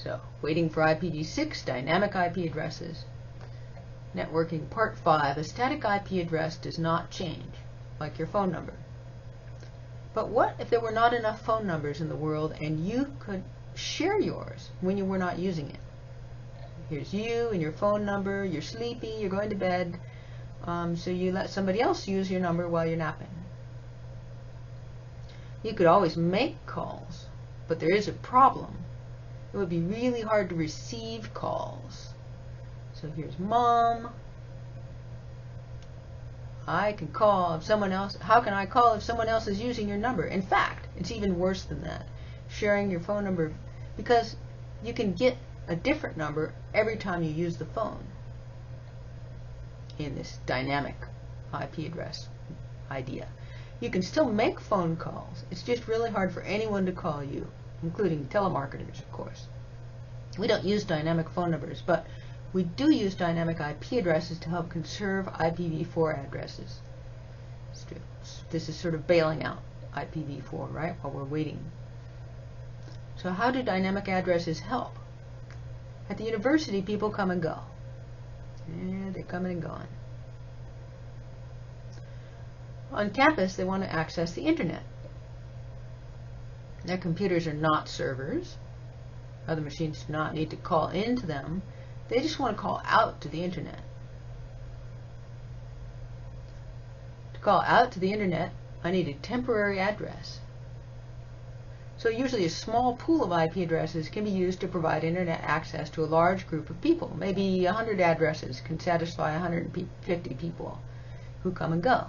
So, waiting for IPv6, dynamic IP addresses. Networking Part 5, a static IP address does not change, like your phone number. But what if there were not enough phone numbers in the world and you could share yours when you were not using it? Here's you and your phone number, you're sleepy, you're going to bed, so you let somebody else use your number while you're napping. You could always make calls, but there is a problem. It would be really hard to receive calls. So here's Mom. I can call if someone else. How can I call if someone else is using your number? In fact, it's even worse than that. Sharing your phone number, because you can get a different number every time you use the phone in this dynamic IP address idea. You can still make phone calls. It's just really hard for anyone to call you, including telemarketers, of course. We don't use dynamic phone numbers, but we do use dynamic IP addresses to help conserve IPv4 addresses. This is sort of bailing out IPv4, right, while we're waiting. So how do dynamic addresses help? At the university, people come and go. Yeah, they're coming and going. On campus, they want to access the internet. Their computers are not servers. Other machines do not need to call into them. They just want to call out to the internet. To call out to the internet, I need a temporary address. So usually a small pool of IP addresses can be used to provide internet access to a large group of people. Maybe 100 addresses can satisfy 150 people who come and go.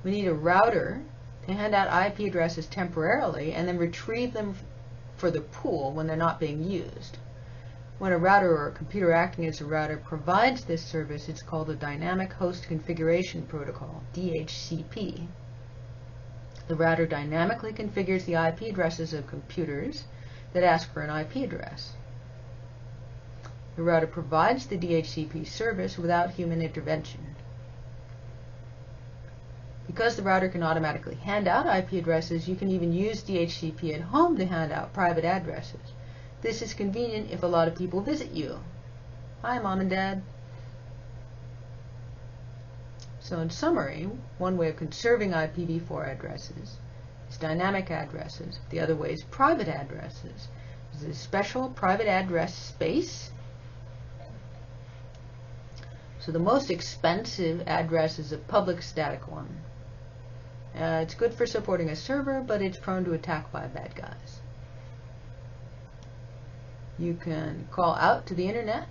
We need a router to hand out IP addresses temporarily and then retrieve them for the pool when they're not being used. When a router or a computer acting as a router provides this service, it's called a Dynamic Host Configuration Protocol, DHCP. The router dynamically configures the IP addresses of computers that ask for an IP address. The router provides the DHCP service without human intervention. Because the router can automatically hand out IP addresses, you can even use DHCP at home to hand out private addresses. This is convenient if a lot of people visit you. Hi, Mom and Dad. So in summary, one way of conserving IPv4 addresses is dynamic addresses. The other way is private addresses. There's a special private address space. So the most expensive address is a public static one. It's good for supporting a server, but it's prone to attack by bad guys. You can call out to the internet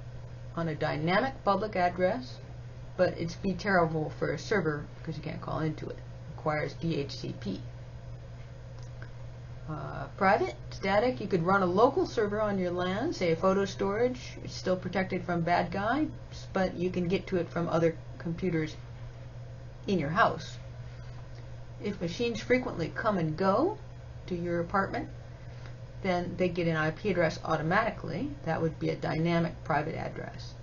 on a dynamic public address, but it's be terrible for a server because you can't call into it. It requires DHCP. Private, static, you could run a local server on your LAN, say a photo storage. It's still protected from bad guys, but you can get to it from other computers in your house. If machines frequently come and go to your apartment, then they get an IP address automatically. That would be a dynamic private address.